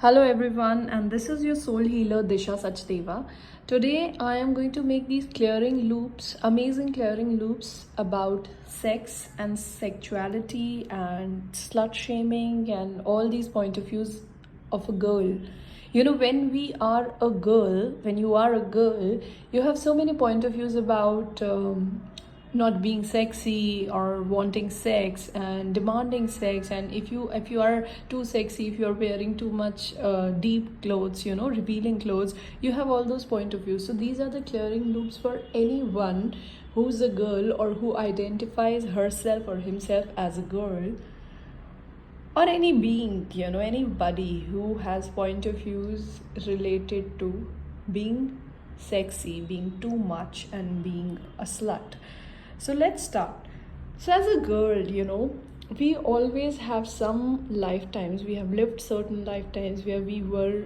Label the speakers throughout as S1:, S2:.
S1: Hello everyone, and this is your soul healer Disha Sachdeva. Today I am going to make these clearing loops, amazing clearing loops about sex and sexuality and slut shaming and all these point of views of a girl. When we are a girl, when you are a girl, you have so many point of views about not being sexy or wanting sex and demanding sex, and if you are too sexy, if you are wearing too much deep clothes, revealing clothes, you have all those point of views. So these are the clearing loops for anyone who's a girl or who identifies herself or himself as a girl, or any being, anybody who has point of views related to being sexy, being too much, and being a slut. So let's start. So, as a girl, we always have some lifetimes, we have lived certain lifetimes where we were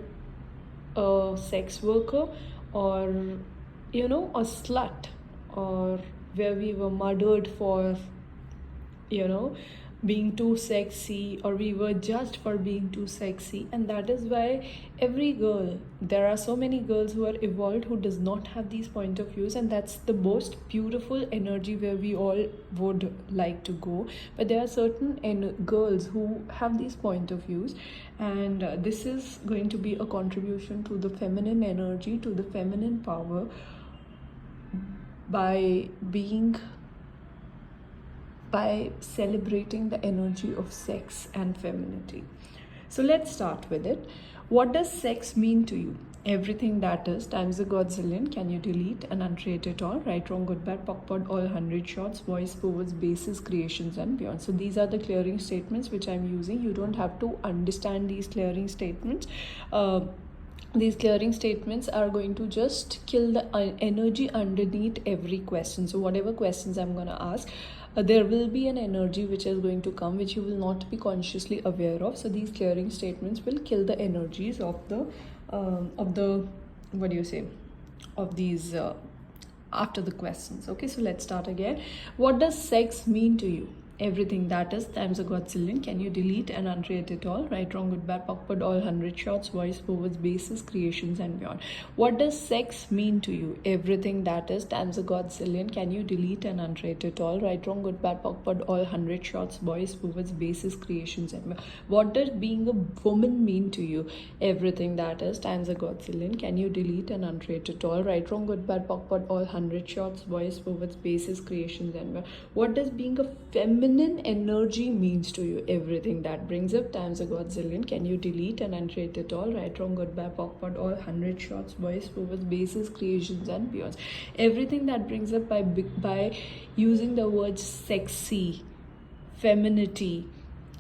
S1: a sex worker, or a slut, or where we were murdered for you know being too sexy, or we were judged for being too sexy. And that is why every girl, there are so many girls who are evolved who does not have these point of views, and that's the most beautiful energy where we all would like to go. But there are certain girls who have these point of views, and this is going to be a contribution to the feminine energy, to the feminine power, by celebrating the energy of sex and femininity. So let's start with it. What does sex mean to you? Everything that is times the godzillion. Can you delete and uncreate it all? Right, wrong, good, bad, POC, POD, all 100 shots, voice, forwards, bases, creations, and beyond. So these are the clearing statements which I'm using. You don't have to understand these clearing statements. These clearing statements are going to just kill the energy underneath every question. So whatever questions I'm going to ask, there will be an energy which is going to come, which you will not be consciously aware of. So these clearing statements will kill the energies of the what do you say, of these after the questions. Okay, so let's start again. What does sex mean to you? Everything that is times a godzillion. Can you delete and uncreate it all? Right, wrong, good, bad, POC, POD, all 100 shots, voice, forwards, bases, creations, and beyond. What does sex mean to you? Everything that is times a godzillion. Can you delete and uncreate it all? Right, wrong, good, bad, POC, POD, all 100 shots, voice, forwards, bases, creations, and beyond. What does being a woman mean to you? Everything that is times a godzillion. Can you delete and uncreate it all? Right, wrong, good, bad, POC, POD, all 100 shots, voice, forwards, bases, creations, and beyond. What does being a feminine energy means to you? Everything that brings up times a godzillion. Can you delete and uncreate it all? Right, wrong, good, bad, POC, POD, all 100 shots, voice, forwards, bases, creations, and beyond. Everything that brings up by using the words sexy, femininity,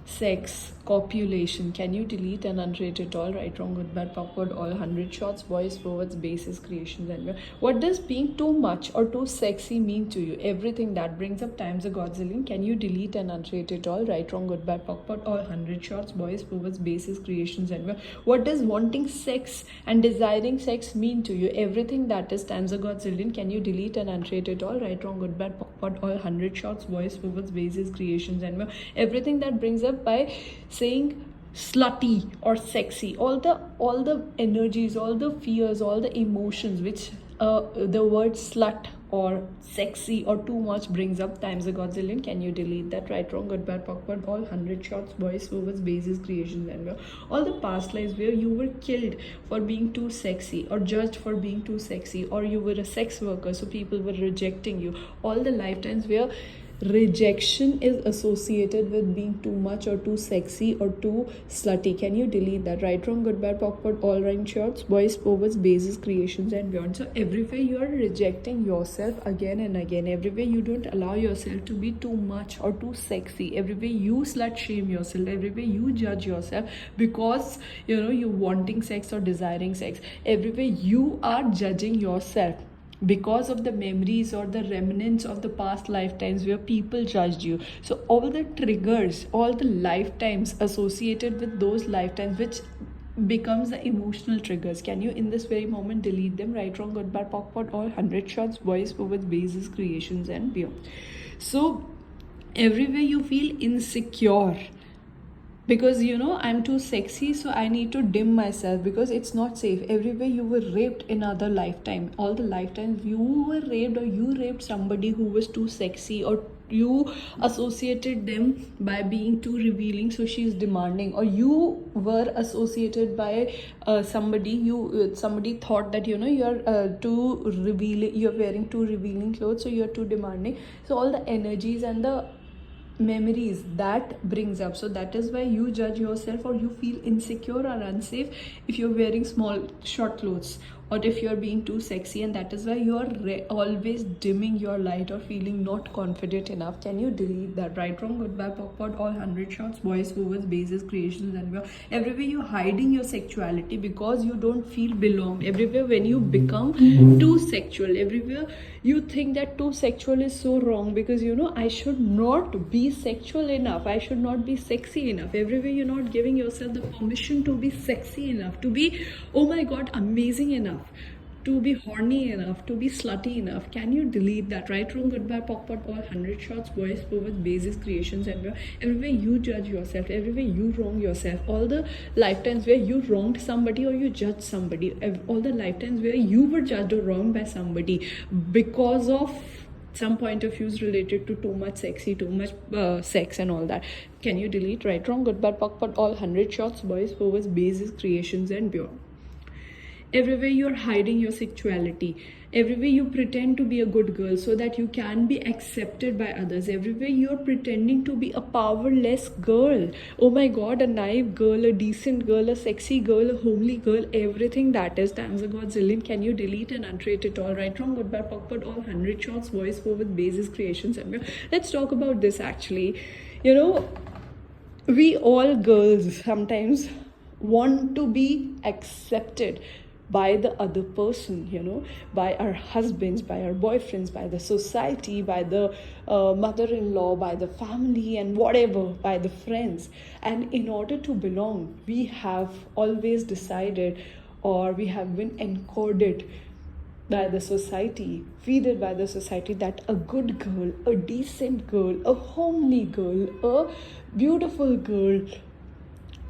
S1: sex, copulation. Can you delete and uncreate it all? Right, wrong, good, bad, POC, all 100 shots, voice, forwards, bases, creations, and beyond. What does being too much or too sexy mean to you? Everything that brings up times a godzillion. Can you delete and uncreate it all? Right, wrong, good, bad, POC, all 100 shots, voice, forwards, bases, creations, and beyond. What does wanting sex and desiring sex mean to you? Everything that is times a godzillion. Can you delete and uncreate it all? Right, wrong, good, bad, POC, all 100 shots, voice, forwards, bases, creations, and beyond. Everything that brings up by saying slutty or sexy, all the energies, all the fears, all the emotions which the word slut or sexy or too much brings up times a godzillion. Can you delete that? Right, wrong, good, bad, POC, all 100 shots, voice, forwards, bases, creations, and all the past lives where you were killed for being too sexy, or judged for being too sexy, or you were a sex worker so people were rejecting you. All the lifetimes where rejection is associated with being too much or too sexy or too slutty. Can you delete that? Right, wrong, good, bad, POC, all right shots, voice, forwards, bases, creations, and beyond. So everywhere you are rejecting yourself again and again, everywhere you don't allow yourself to be too much or too sexy, everywhere you slut shame yourself, everywhere you judge yourself because you're wanting sex or desiring sex, everywhere you are judging yourself because of the memories or the remnants of the past lifetimes where people judged you. So all the triggers, all the lifetimes associated with those lifetimes, which becomes the emotional triggers. Can you in this very moment delete them? Right, wrong, good, bad, POC, all 100 shots, voice, forwards, bases, creations, and beyond. So everywhere you feel insecure because I'm too sexy, so I need to dim myself because it's not safe. Everywhere you were raped in other lifetime, all the lifetimes you were raped, or you raped somebody who was too sexy, or you associated them by being too revealing, so she's demanding. Or you were associated by somebody, somebody thought that you're too revealing, you're wearing too revealing clothes, so you're too demanding. So all the energies and the memories that brings up, so that is why you judge yourself, or you feel insecure or unsafe if you're wearing small short clothes, or if you're being too sexy, and that is why you're always dimming your light or feeling not confident enough. Can you delete that? Right, wrong, good, bad, pop, all 100 shots, boys, overs, bases, creations, and everywhere you're hiding your sexuality because you don't feel belong. Everywhere when you become too sexual, everywhere you think that too sexual is so wrong, because I should not be sexual enough, I should not be sexy enough. Everywhere you're not giving yourself the permission to be sexy enough, to be, oh my god, amazing enough, to be horny enough, to be slutty enough. Can you delete that? Right, wrong, goodbye, pop, all 100 shots, boys, overs, bases, creations, and everywhere you judge yourself, everywhere you wrong yourself, all the lifetimes where you wronged somebody or you judged somebody, all the lifetimes where you were judged or wronged by somebody because of some point of views related to too much sexy, too much sex and all that. Can you delete? Right, wrong, goodbye, pop, all 100 shots, boys, overs, bases, creations, and beyond. Everywhere you're hiding your sexuality, everywhere you pretend to be a good girl so that you can be accepted by others, everywhere you're pretending to be a powerless girl, oh my god, a naive girl, a decent girl, a sexy girl, a homely girl, everything that is times a godzillion. Can you delete and uncreate it all? Right, wrong, goodbye, pop, all 100 shots, voice forward, bases, creations, and let's talk about this. Actually, we all girls sometimes want to be accepted by the other person, by our husbands, by our boyfriends, by the society, by the mother-in-law, by the family, and whatever, by the friends. And in order to belong, we have always decided, or we have been encoded by the society, feeded by the society, that a good girl, a decent girl, a homely girl, a beautiful girl,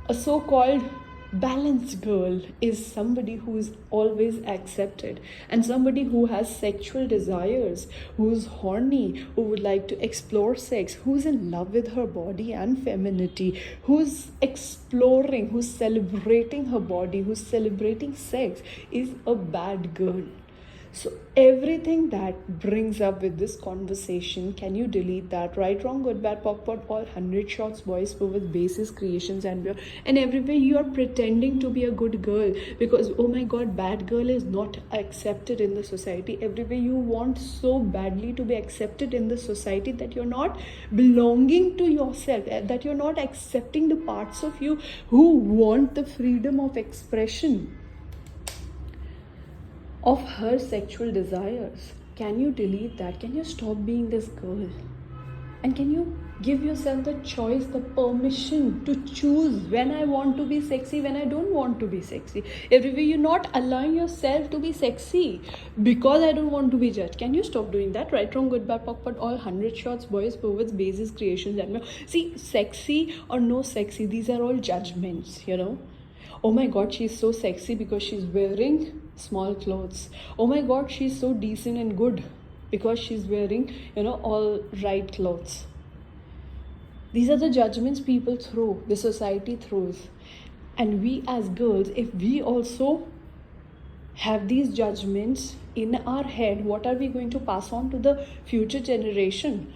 S1: a so-called balanced girl is somebody who is always accepted, and somebody who has sexual desires, who's horny, who would like to explore sex, who's in love with her body and femininity, who's exploring, who's celebrating her body, who's celebrating sex, is a bad girl. So everything that brings up with this conversation, can you delete that? Right, wrong, good, bad, pop, all 100 shots, boys, with bases, creations, and everywhere you are pretending to be a good girl because, oh my god, bad girl is not accepted in the society. Everywhere you want so badly to be accepted in the society that you're not belonging to yourself, that you're not accepting the parts of you who want the freedom of expression of her sexual desires. Can you delete that? Can you stop being this girl? And can you give yourself the choice, the permission to choose when I want to be sexy, when I don't want to be sexy? Everywhere you're not allowing yourself to be sexy because I don't want to be judged. Can you stop doing that? Right, wrong, good, bad, pop, all 100 shots, boys, perverts, bases, creations, and see, sexy or no sexy, these are all judgments, Oh my god, she's so sexy because she's wearing small clothes. Oh my god, she's so decent and good because she's wearing, all right clothes. These are the judgments people throw, the society throws. And we as girls, if we also have these judgments in our head, what are we going to pass on to the future generation?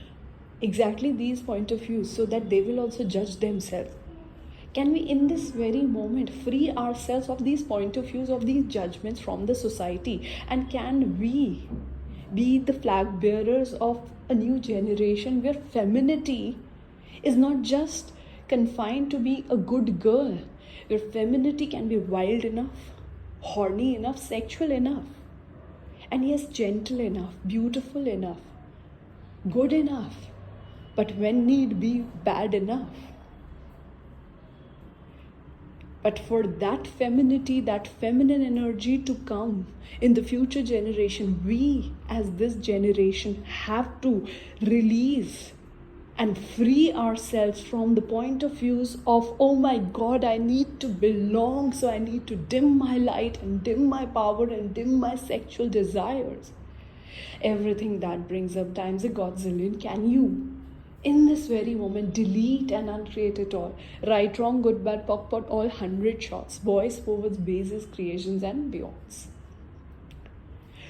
S1: Exactly these point of views, so that they will also judge themselves. Can we in this very moment free ourselves of these point of views, of these judgments from the society? And can we be the flag bearers of a new generation where femininity is not just confined to be a good girl, where femininity can be wild enough, horny enough, sexual enough, and yes, gentle enough, beautiful enough, good enough, but when need be, bad enough. But for that femininity, that feminine energy to come in the future generation, we as this generation have to release and free ourselves from the point of views of, oh my God, I need to belong, so I need to dim my light and dim my power and dim my sexual desires. Everything that brings up times a godzillion, can you, in this very moment, delete and uncreate it all? Right, wrong, good, bad, POC, POD, all 100 shots, boys, forwards, bases, creations, and beyonds.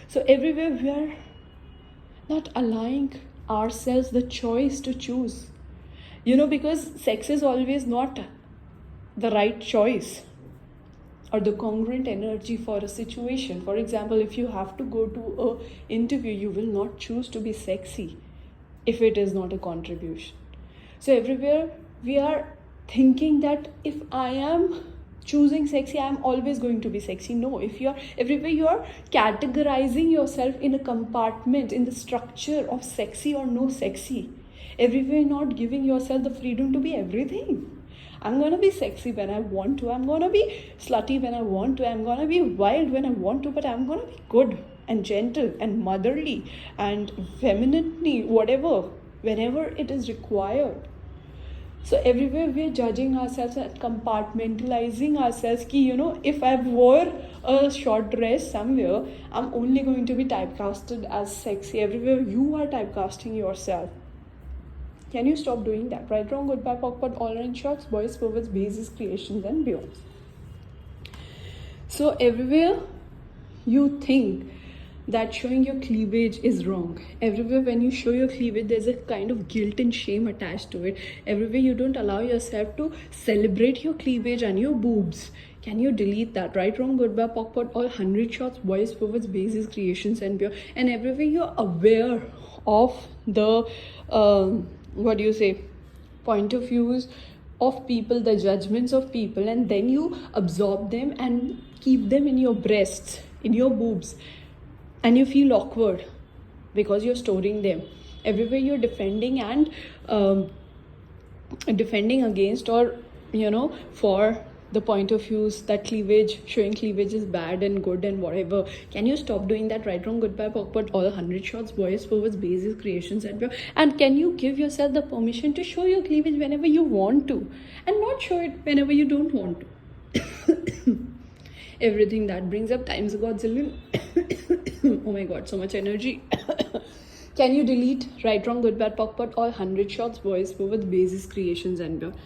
S1: So everywhere we are not allowing ourselves the choice to choose. Because sex is always not the right choice or the congruent energy for a situation. For example, if you have to go to an interview, you will not choose to be sexy if it is not a contribution. So everywhere we are thinking that if I am choosing sexy, I'm always going to be sexy. No, everywhere you are categorizing yourself in a compartment, in the structure of sexy or no sexy. Everywhere you're not giving yourself the freedom to be everything. I'm gonna be sexy when I want to, I'm gonna be slutty when I want to, I'm gonna be wild when I want to, but I'm gonna be good and gentle and motherly and femininely, whatever, whenever it is required. So everywhere we are judging ourselves and compartmentalizing ourselves ki, if I wore a short dress somewhere, I'm only going to be typecasted as sexy. Everywhere you are typecasting yourself. Can you stop doing that? Right, wrong, good, bad, POC, POD, all around shots, boys, forwards, bases, creations, and beyond. So everywhere you think that showing your cleavage is wrong. Everywhere when you show your cleavage, there's a kind of guilt and shame attached to it. Everywhere you don't allow yourself to celebrate your cleavage and your boobs. Can you delete that? Right, wrong, good, bad, POC, POD, all 100 shots, boys, forwards, bases, creations, and beyond. And everywhere you're aware of the point of views of people, the judgments of people, and then you absorb them and keep them in your breasts, in your boobs, and you feel awkward because you're storing them. Everywhere you're defending and defending against, or for the point of views that showing cleavage is bad and good and whatever. Can you stop doing that? Right, wrong, good, bad, POC, POD, all 100 shots, boys, forwards, bases, creations, and beyond. And can you give yourself the permission to show your cleavage whenever you want to, and not show it whenever you don't want to? Everything that brings up times a godzillion. Oh my God, so much energy. Can you delete right, wrong, good, bad, POC, POD, all 100 shots, boys, forwards, bases, creations, and beyond?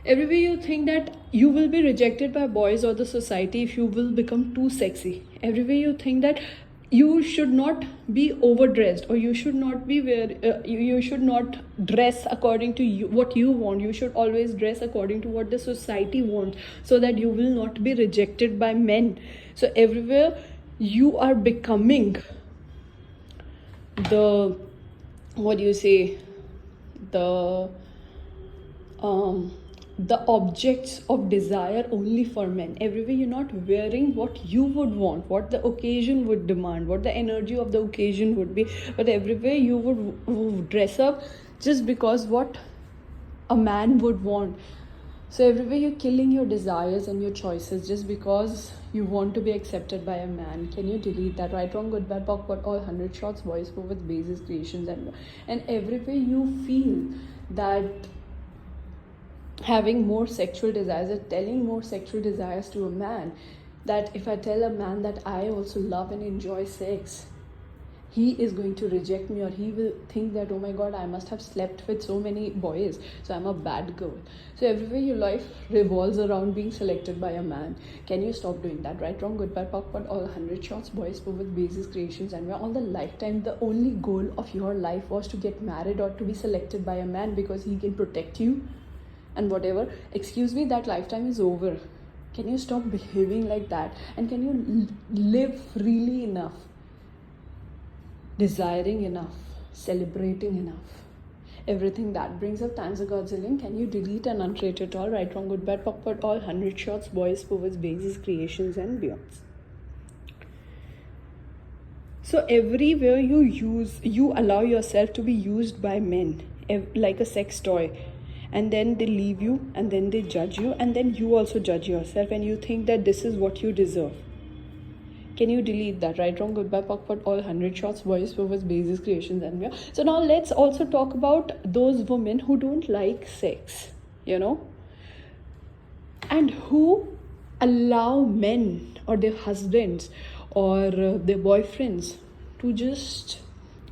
S1: Everywhere you think that you will be rejected by boys or the society if you will become too sexy. Everywhere you think that you should not be overdressed, or you should not be you should not dress according to what you want. You should always dress according to what the society wants, so that you will not be rejected by men. So everywhere you are becoming the the objects of desire only for men. Everywhere you're not wearing what you would want, what the occasion would demand, what the energy of the occasion would be, but everywhere you would dress up just because what a man would want. So everywhere you're killing your desires and your choices just because you want to be accepted by a man. Can you delete that? Right, wrong, good, bad, POC, POD, all 100 shots, boys, forwards, bases, creations, and everywhere you feel that having more sexual desires, or telling more sexual desires to a man, that if I tell a man that I also love and enjoy sex, he is going to reject me, or he will think that, oh my God, I must have slept with so many boys, so I'm a bad girl. So everywhere your life revolves around being selected by a man. Can you stop doing that? Right, wrong, good, bad, POC, POD, all 100 shots, boys, forwards, bases, creations, and all the lifetime. The only goal of your life was to get married or to be selected by a man because he can protect you and whatever. Excuse me, that lifetime is over. Can you stop behaving like that? And can you live freely enough, desiring enough, celebrating enough? Everything that brings up times a godzillion. Can you delete and uncreate it all? Right, wrong, good, bad, POC, POD, all 100 shots, boys, forwards, bases, creations, and beyonds. So everywhere you allow yourself to be used by men like a sex toy, and then they leave you, and then they judge you, and then you also judge yourself, and you think that this is what you deserve. Can you delete that? Right, wrong, goodbye, POC, all 100 shots, voice overs, basis, creations, and beyond. So now let's also talk about those women who don't like sex, and who allow men or their husbands or their boyfriends to just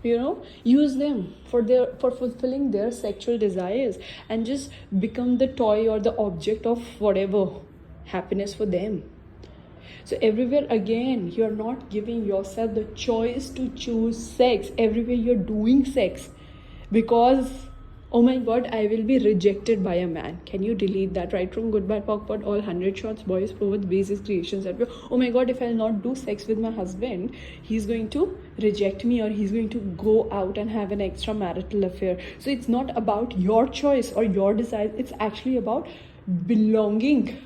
S1: use them for fulfilling their sexual desires and just become the toy or the object of whatever happiness for them. So everywhere again, you're not giving yourself the choice to choose sex. Everywhere you're doing sex because, oh my god, I will be rejected by a man. Can you delete that? Right, wrong, goodbye, POC, all 100 shots, boys, forward, basis, creations. Oh my god, if I'll not do sex with my husband, he's going to reject me or he's going to go out and have an extramarital affair. So it's not about your choice or your desire. It's actually about belonging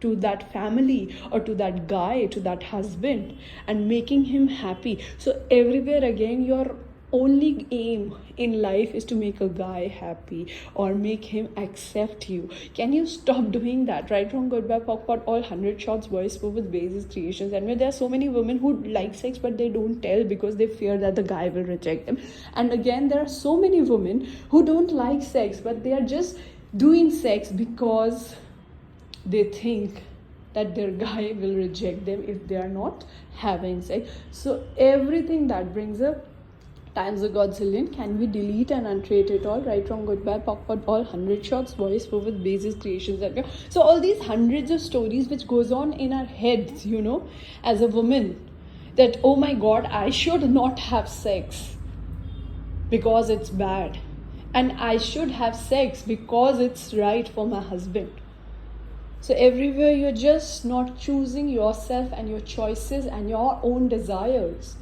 S1: to that family or to that guy, to that husband, and making him happy. So everywhere again, your only aim in life is to make a guy happy or make him accept you. Can you stop doing that? Right, wrong, goodbye, POC, all 100 shots, voice with basis, creations. And there are so many women who like sex but they don't tell because they fear that the guy will reject them. And again, there are so many women who don't like sex but they are just doing sex because they think that their guy will reject them if they are not having sex. So everything that brings up times a godzillion, can we delete and uncreate it all? Right, wrong, goodbye, POC, all 100 shots, voice with basis, creations, and beyond. So all these hundreds of stories which goes on in our heads, as a woman, that oh my god, I should not have sex because it's bad, and I should have sex because it's right for my husband. So everywhere you're just not choosing yourself and your choices and your own desires.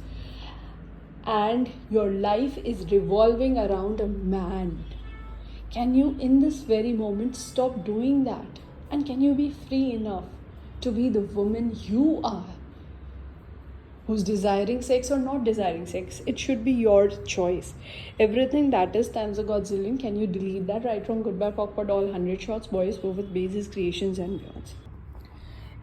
S1: And your life is revolving around a man. Can you in this very moment stop doing that? And can you be free enough to be the woman you are? Who's desiring sex or not desiring sex? It should be your choice. Everything that is times a godzillion, can you delete that? Right, wrong, goodbye, POC, all 100 shots, boys, with basis, creations, and beyond.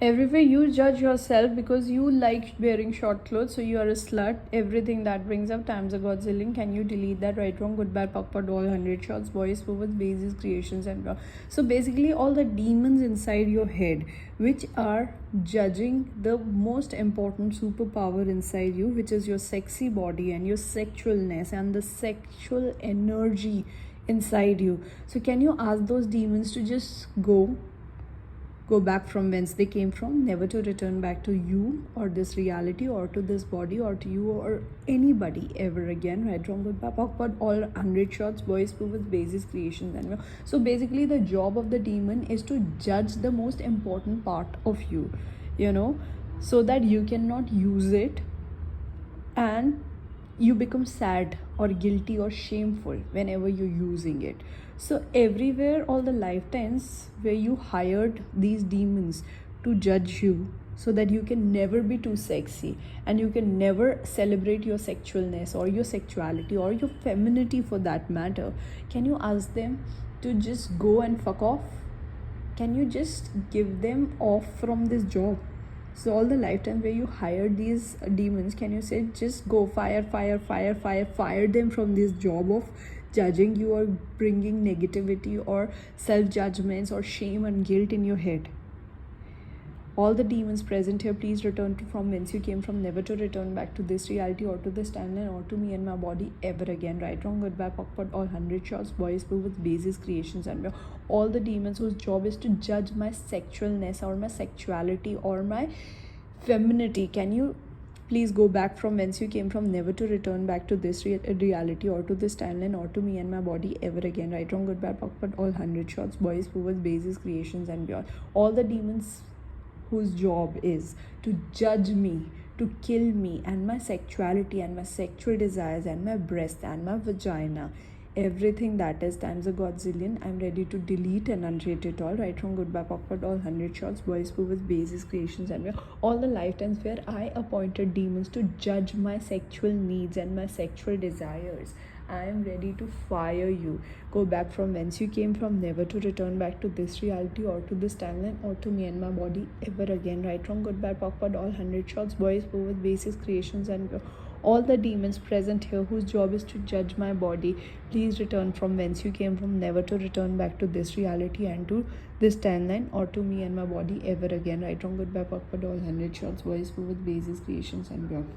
S1: Everywhere you judge yourself because you like wearing short clothes, so you are a slut. Everything that brings up times a godzillion, can you delete that? Right, wrong, goodbye, POC, all 100 shots, boys, with basis, creations, and beyond. So basically all the demons inside your head which are judging the most important superpower inside you, which is your sexy body and your sexualness and the sexual energy inside you. So can you ask those demons to just go back from whence they came from, never to return back to you or this reality or to this body or to you or anybody ever again? Right, wrong, goodbye, POC, all 100 shots, boys, with basis, creations, and beyond. So basically the job of the demon is to judge the most important part of you, so that you cannot use it and you become sad or guilty or shameful whenever you're using it. So everywhere, all the lifetimes where you hired these demons to judge you so that you can never be too sexy and you can never celebrate your sexualness or your sexuality or your femininity for that matter, can you ask them to just go and fuck off? Can you just give them off from this job? So all the lifetime where you hired these demons, can you say just go fire them from this job of judging you or bringing negativity or self-judgments or shame and guilt in your head? All the demons present here, please return to from whence you came from, never to return back to this reality or to this timeline or to me and my body ever again. Right, wrong, goodbye, POC, all 100 shots, boys, with basis, creations, and beyond. All the demons whose job is to judge my sexualness or my sexuality or my femininity, can you please go back from whence you came from, never to return back to this reality or to this timeline or to me and my body ever again. Right, wrong, goodbye, POC, all 100 shots, boys, with basis, creations, and beyond. All the demons whose job is to judge me, to kill me and my sexuality and my sexual desires and my breast and my vagina, everything that is times a godzillion, I'm ready to delete and uncreate it all. Right, wrong, goodbye, POC, all 100 shots, boys, with basis, creations, and all the lifetimes where I appointed demons to judge my sexual needs and my sexual desires. I am ready to fire you. Go back from whence you came from, never to return back to this reality or to this timeline or to me and my body ever again. Right, wrong, good, bad, awkward, all 100 shots, boys, with basis, creations, and all the demons present here whose job is to judge my body. Please return from whence you came from, never to return back to this reality and to this timeline or to me and my body ever again. Right, wrong, good, bad, awkward, all 100 shots, boys, with basis, creations, and beyond.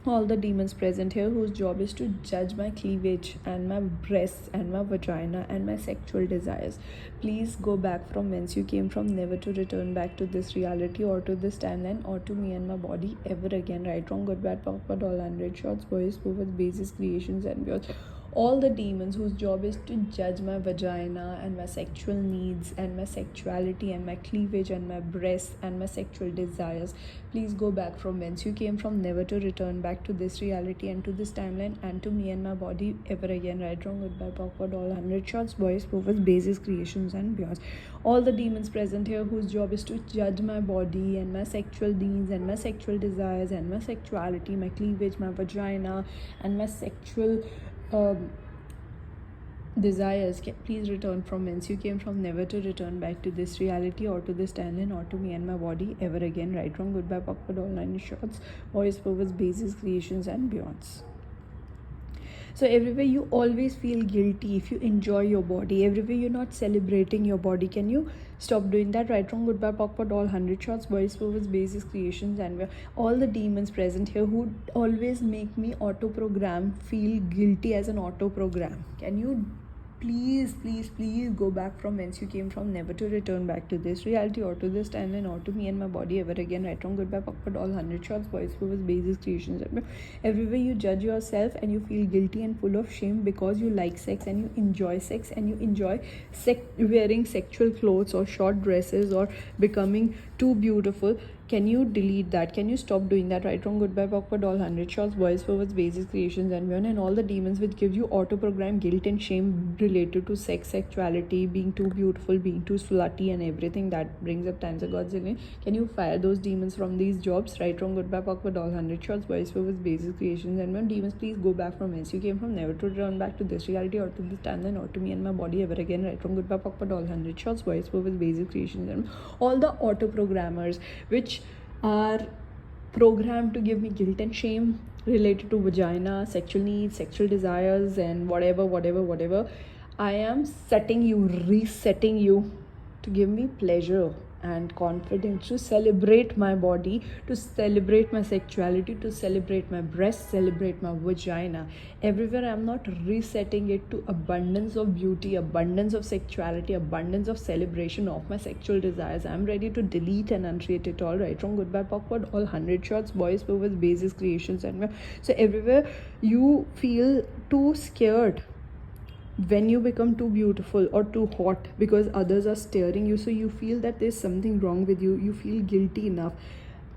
S1: All the demons present here whose job is to judge my cleavage and my breasts and my vagina and my sexual desires. Please go back from whence you came from, never to return back to this reality or to this timeline or to me and my body ever again. Right, wrong, good, bad, awkward, all 100 shots, boys, with basis, creations, and beyond. All the demons whose job is to judge my vagina and my sexual needs and my sexuality and my cleavage and my breasts and my sexual desires. Please go back from whence you came from, never to return back to this reality and to this timeline and to me and my body ever again. Right, wrong, good, bad, awkward, all 100 shots, boys, with basis, creations, and beyond. All the demons present here whose job is to judge my body and my sexual needs and my sexual desires and my sexuality, my cleavage, my vagina, and my sexual desires. Please return from whence you came from, never to return back to this reality or to this timeline or to me and my body ever again. Right, wrong, good, bad, awkward, all 9 shots, voice, purpose, basis, creations, and beyonds. So everywhere you always feel guilty if you enjoy your body, everywhere you're not celebrating your body, can you stop doing that? Right, wrong, good, bad, awkward, all 100 shots, voice, purpose, basis, creations, and all the demons present here who always make me auto program feel guilty as an auto program. Can you please go back from whence you came from, never to return back to this reality or to this timeline or to me and my body ever again. Right, wrong, good, bad, awkward, all 100 shots, voice, purpose, basis, creations. Everywhere you judge yourself and you feel guilty and full of shame because you like sex and you enjoy sex and you enjoy wearing sexual clothes or short dresses or becoming too beautiful. Can you delete that? Can you stop doing that? Right, wrong, good, bad, awkward, all 100 shots, voice, purpose, basis, creations, and beyond, and all the demons which give you auto-program guilt and shame related to sex, sexuality, being too beautiful, being too slutty, and everything that brings up times of God's in. Can you fire those demons from these jobs? Right, wrong, good, bad, awkward, all 100 shots, voice, purpose, basis, creations, and beyond. Demons, please go back from whence you came from, never to return back to this reality or to this timeline or to me and my body ever again. Right, wrong, good, bad, awkward, all 100 shots, voice, purpose, basis, creations, and all the auto-programmers which are programmed to give me guilt and shame related to vagina, sexual needs, sexual desires, and whatever. I am resetting you to give me pleasure and confidence, to celebrate my body, to celebrate my sexuality, to celebrate my breasts, celebrate my vagina. Everywhere I'm not resetting it to abundance of beauty, abundance of sexuality, abundance of celebration of my sexual desires. I'm ready to delete and uncreate it all. Right, wrong, good, bad, awkward, all 100 shots, boys, purpose, basis, creations, and so everywhere you feel too scared when you become too beautiful or too hot because others are staring you, so you feel that there's something wrong with you, you feel guilty enough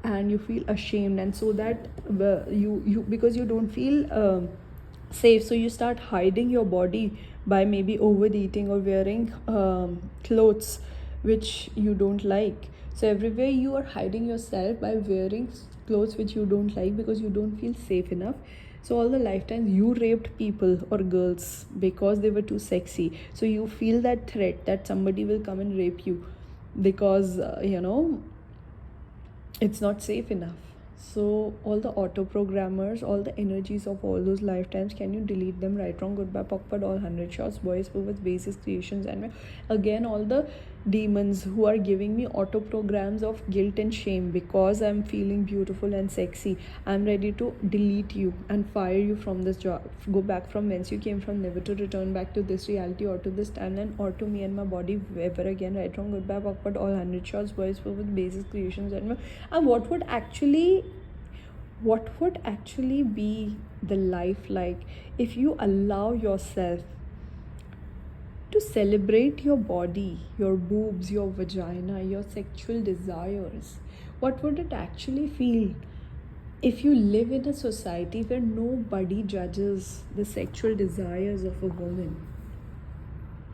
S1: and you feel ashamed, and so that you because you don't feel safe, so you start hiding your body by maybe overeating or wearing clothes which you don't like. So everywhere you are hiding yourself by wearing clothes which you don't like because you don't feel safe enough. So all the lifetimes you raped people or girls because they were too sexy, so you feel that threat that somebody will come and rape you because it's not safe enough. So all the auto programmers, all the energies of all those lifetimes, can you delete them? Right, wrong, good, bad, awkward, all 100 shots, boys, purpose, basis, creations, and again all the demons who are giving me auto programs of guilt and shame because I'm feeling beautiful and sexy. I'm ready to delete you and fire you from this job. Go back from whence you came from, never to return back to this reality or to this timeline or to me and my body ever again. Right, wrong, good, bad, awkward, all 100 shots, boys, purpose, basis, creations, and what would actually be the life like if you allow yourself to celebrate your body, your boobs, your vagina, your sexual desires? What would it actually feel if you live in a society where nobody judges the sexual desires of a woman,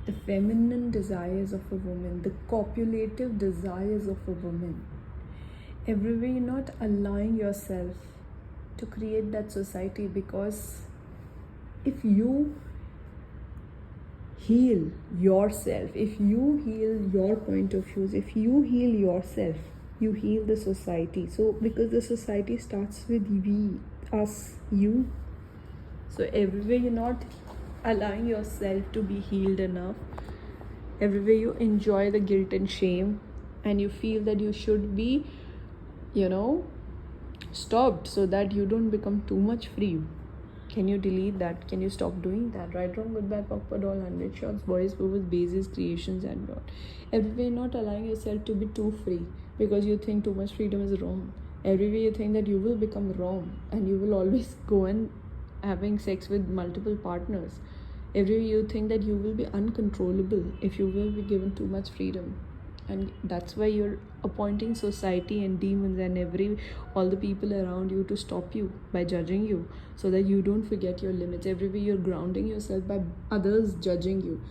S1: the feminine desires of a woman, the copulative desires of a woman? Everywhere you're not allowing yourself to create that society because if you heal yourself, if you heal your point of views, if you heal yourself, you heal the society. So because the society starts with we, us, you. So everywhere you're not allowing yourself to be healed enough, everywhere you enjoy the guilt and shame, and you feel that you should be, stopped so that you don't become too much free. Can you delete that? Can you stop doing that? Right, wrong, good, bad, awkward, all 100 shots, boys, movies, bases, creations, and beyond. Everywhere you're not allowing yourself to be too free because you think too much freedom is wrong. Everywhere you think that you will become wrong and you will always go and having sex with multiple partners. Everywhere you think that you will be uncontrollable if you will be given too much freedom. And that's why you're appointing society and demons and all the people around you to stop you by judging you, so that you don't forget your limits. Everywhere you're grounding yourself by others judging you.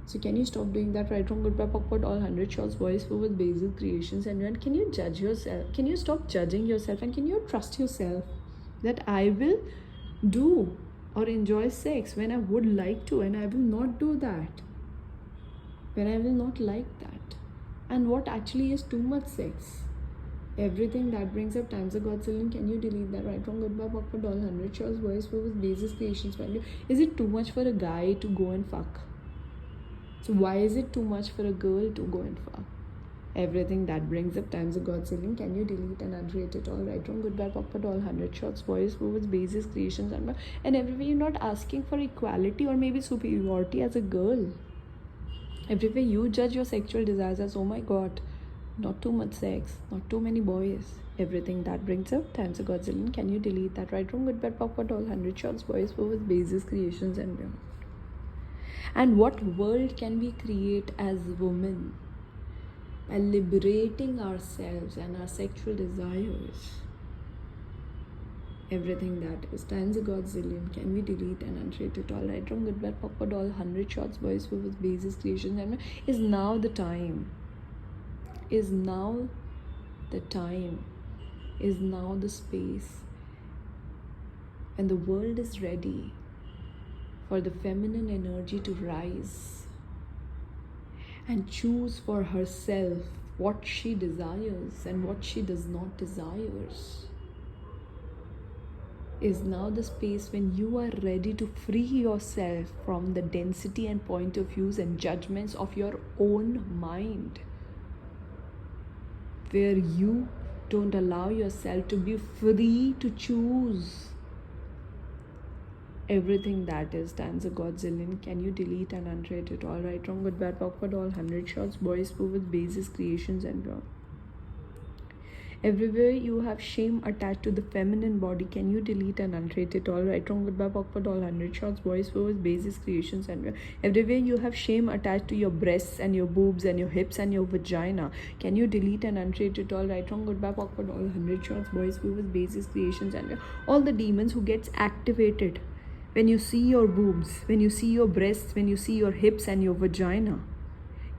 S1: So can you stop doing that? Right, wrong, good, bad, awkward, all 100 shots, voice over basil creations, and when can you judge yourself? Can you stop judging yourself, and can you trust yourself that I will do or enjoy sex when I would like to, and I will not do that when I will not like that? And what actually is too much sex? Everything that brings up times a Godzillion. Can you delete that? Right, wrong, good, bad, awkward, all 100 shows, voice over basis creations value. Is it too much for a guy to go and fuck? So why is it too much for a girl to go and fuck? Everything that brings up times a Godzillion. Can you delete and unrate it all? Right, wrong, good, bad, awkward, all 100 shots, voice over basis creations, and everywhere you're not asking for equality or maybe superiority as a girl. Everywhere you judge your sexual desires as, oh my god, not too much sex, not too many boys. Everything that brings up times a Godzillion. Can you delete that? Right, wrong, good, bad, awkward, all 100 shots, boys, with basis, creations, and beyond. And what world can we create as women by liberating ourselves and our sexual desires? Everything that is times a Godzillion. Can we delete and unrate it all? Right, wrong, good, bad, awkward, all 100 shots, boys, with basis, creations, and is now the time. Is now the time. Is now the space. And the world is ready for the feminine energy to rise and choose for herself what she desires and what she does not desire. Is now the space when you are ready to free yourself from the density and point of views and judgments of your own mind, where you don't allow yourself to be free to choose. Everything that is times a Godzillion. Can you delete and unrate it all? Right, wrong, good, bad, awkward, all 100 shots, boys, with basis, creations, and beyond. Everywhere you have shame attached to the feminine body, can you delete and unrate it all? Right, wrong, good, bad, awkward, all 100 shots, boys, with basis, creations, and beyond. Everywhere you have shame attached to your breasts and your boobs and your hips and your vagina, can you delete and unrate it all? Right, wrong, good, bad, awkward, all 100 shots, boys, with basis, creations, and beyond. All the demons who gets activated when you see your boobs, when you see your breasts, when you see your hips and your vagina,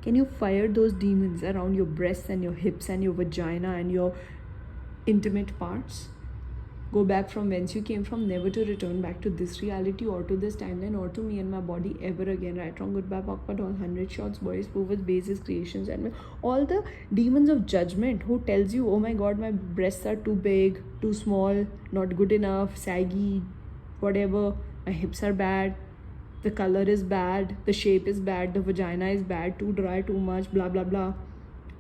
S1: can you fire those demons around your breasts and your hips and your vagina and your intimate parts? Go back from whence you came from, never to return back to this reality or to this timeline or to me and my body ever again. Right, wrong, good, bad, awkward, all 100 shots, boys, with basis, creations, and all the demons of judgment who tells you, oh my god, my breasts are too big, too small, not good enough, saggy, whatever, my hips are bad, the color is bad, the shape is bad, the vagina is bad, too dry, too much, blah blah blah.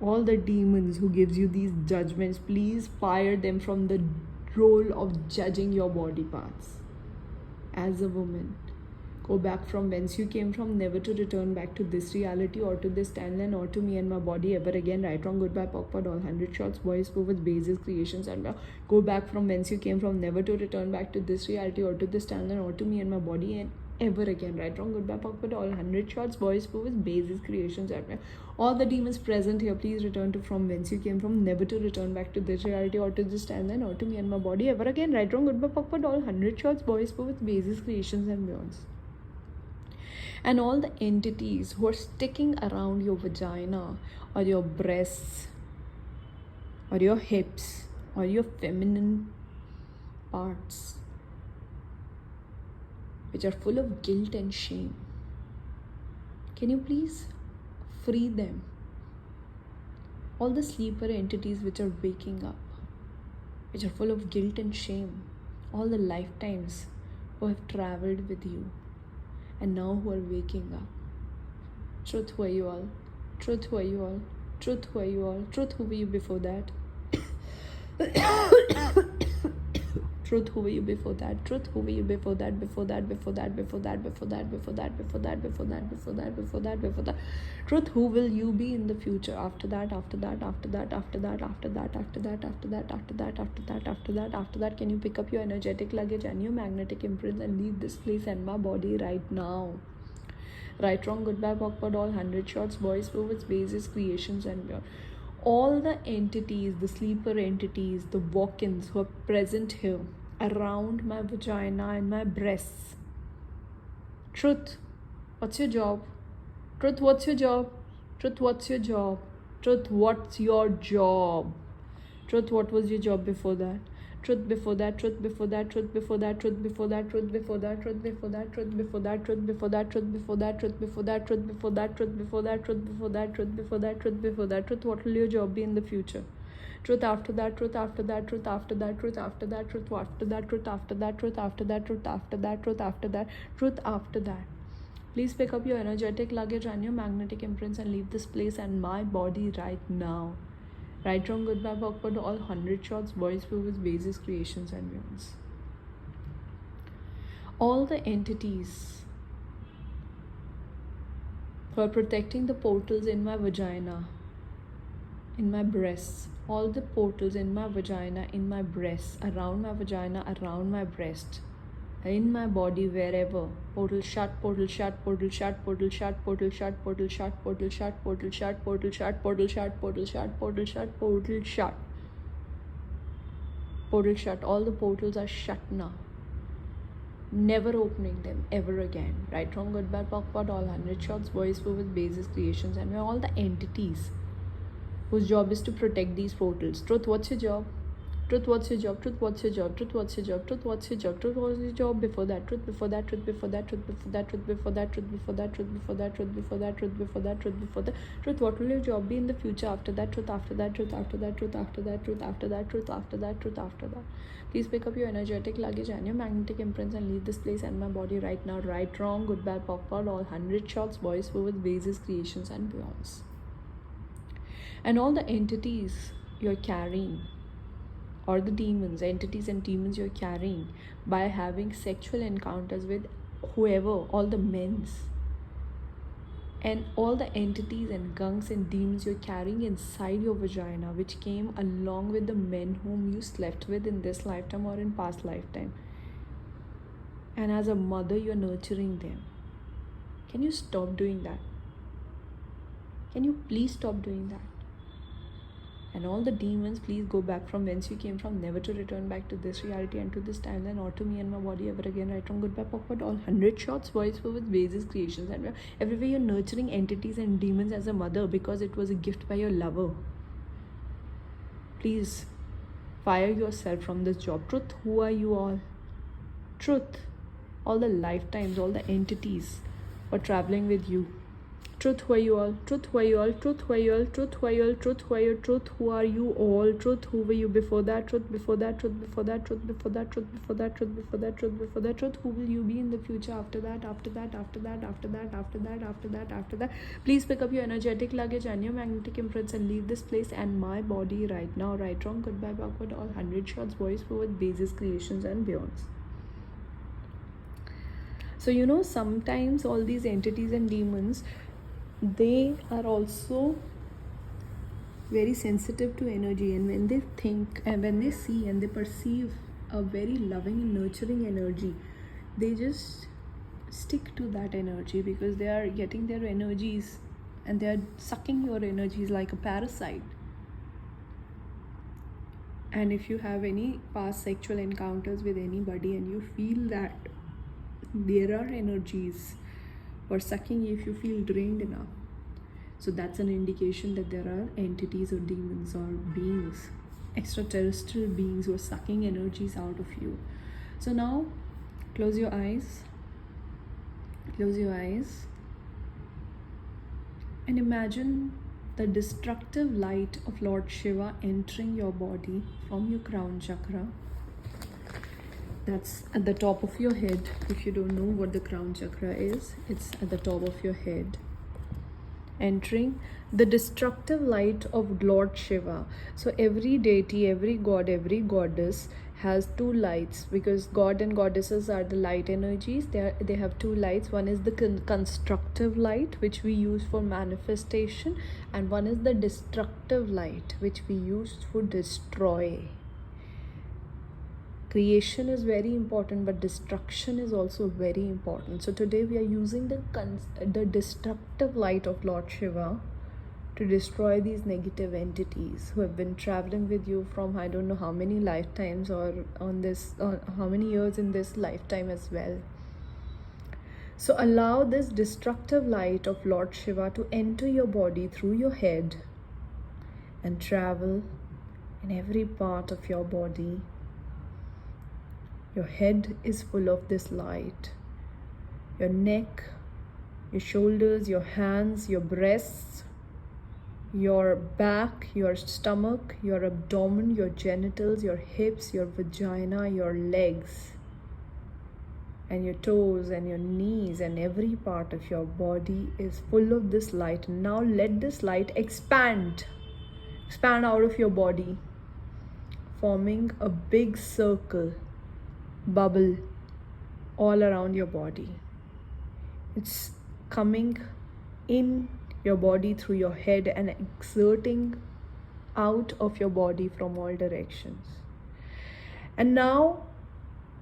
S1: All the demons who gives you these judgments, please fire them from the role of judging your body parts as a woman. Go back from whence you came from, never to return back to this reality or to this timeline or to me and my body ever again. Right, wrong, good, bad, awkward, all 100 shots, boys, with basis, creations, and go back from whence you came from, never to return back to this reality or to this timeline or to me and my body and ever again. Right, wrong, good, bad, awkward, all 100 shots, boys, with basis, creations, and all the demons present here, please return to from whence you came from, never to return back to this reality or to this timeline or to me and my body ever again. Right, wrong, good, bad, awkward, all 100 shots, boys, with basis, creations, and beyonds. And all the entities who are sticking around your vagina or your breasts or your hips or your feminine parts, which are full of guilt and shame. Can you please free them? All the sleeper entities which are waking up, which are full of guilt and shame, all the lifetimes who have traveled with you and now who are waking up. Truth, who are you all? Truth, who are you all? Truth, who are you all? Truth, who were you before that? Truth, who were you before that? Truth, who were you before that? Before that, before that, before that, before that, before that, before that, before that, before that, before that, before that. Truth, who will you be in the future? After that, after that, after that, after that, after that, after that, after that, after that, after that, after that, after that. Can you pick up your energetic luggage and your magnetic imprints and leave this place and my body right now? Right, wrong, goodbye, backward, all 100 shots, voice forwards, bases, creations, and beyond. All the entities, the sleeper entities, the walk-ins who are present here around my vagina and my breasts. Truth, what's your job? Truth, what's your job? Truth, what's your job? Truth, what's your job? Truth, what was your job before that? Truth before that, truth before that, truth before that, truth before that, truth before that, truth before that, truth before that, truth before that, truth before that, truth before that, truth before that, truth before that, truth before that, truth before that, truth before that, truth, what will your job be in the future? Truth after that, truth after that, truth after that, truth after that, truth after that, truth after that, truth after that, truth after that, truth after that, truth after that. Please pick up your energetic luggage and your magnetic imprints and leave this place and my body right now. Right, wrong, goodbye, backward, all 100 shots, voice forwards, bases, creations, and beyonds. All the entities who are protecting the portals in my vagina, in my breasts, all the portals in my vagina, in my breasts, around my vagina, around my breast, in my body, wherever. Portal shut, portal shut, portal shut, portal shut, portal shut, portal shut, portal shut, portal shut, portal shut, portal shut, portal shut, portal shut, portal shut. Portal shut. All the portals are shut now. Never opening them ever again. Right, wrong, goodbye, backward, all 100 shots, voice forward, bases, creations, and all the entities whose job is to protect these portals. Truth, what's your job? Truth, what's your job? Truth, what's your job? Truth, what's your job? Truth, what's your job? Truth, what's your job before that? Truth before that, truth before that, truth before that, truth before that, truth before that, truth before that, truth before that, truth before that, truth before that. Truth, what will your job be in the future after that? Truth after that, truth after that, truth after that, truth after that, truth after that, truth after that. Please pick up your energetic luggage and your magnetic imprints and leave this place and my body right now. Right, wrong, goodbye, backward, all 100 shots, voice forwards, bases, creations, and beyonds. And all the entities you're carrying, or the demons, entities and demons you're carrying by having sexual encounters with whoever, all the men's, and all the entities and gunks and demons you're carrying inside your vagina, which came along with the men whom you slept with in this lifetime or in past lifetime. And as a mother, you're nurturing them. Can you stop doing that? Can you please stop doing that? And all the demons, please go back from whence you came from, never to return back to this reality and to this timeline or to me and my body ever again. Right, wrong, goodbye, backward, all 100 shots, voice forwards, bases, creations, and everywhere you're nurturing entities and demons as a mother because it was a gift by your lover. Please fire yourself from this job. Truth, who are you all? Truth, all the lifetimes, all the entities were traveling with you. Truth, who are you all? Truth, who are you all? Truth, who are you all? Truth, who are you all? Truth, who are you? Truth, who are you all? Truth, who were you before that? Truth, before that? Truth, before that? Truth, before that? Truth, before that? Truth, before that? Truth, before that? Truth, who will you be in the future after that? After that? After that? After that? After that? After that? After that? Please pick up your energetic luggage and your magnetic imprints and leave this place and my body right now. Right, wrong, goodbye, backward, all 100 shots, voice forward, bases, creations, and beyonds. So sometimes all these entities and demons, they are also very sensitive to energy, and when they think and when they see and they perceive a very loving and nurturing energy, they just stick to that energy because they are getting their energies and they are sucking your energies like a parasite. And if you have any past sexual encounters with anybody and you feel that there are energies or sucking you, if you feel drained enough, so that's an indication that there are entities or demons or beings, extraterrestrial beings who are sucking energies out of you. So now close your eyes Close your eyes and imagine the destructive light of Lord Shiva entering your body from your crown chakra. That's at the top of your head. If you don't know what the crown chakra is, it's at the top of your head. Entering the destructive light of Lord Shiva. So every deity, every god, every goddess has two lights, because god and goddesses are the light energies. They have two lights. One is the constructive light, which we use for manifestation, and one is the destructive light, which we use to destroy. Creation is very important, but destruction is also very important. So today we are using the destructive light of Lord Shiva to destroy these negative entities who have been traveling with you from I don't know how many lifetimes, or how many years in this lifetime as well. So allow this destructive light of Lord Shiva to enter your body through your head and travel in every part of your body. Your head is full of this light. Your neck, your shoulders, your hands, your breasts, your back, your stomach, your abdomen, your genitals, your hips, your vagina, your legs, and your toes and your knees, and every part of your body is full of this light. Now let this light expand out of your body, forming a big circle, bubble all around your body. It's coming in your body through your head and exerting out of your body from all directions. And now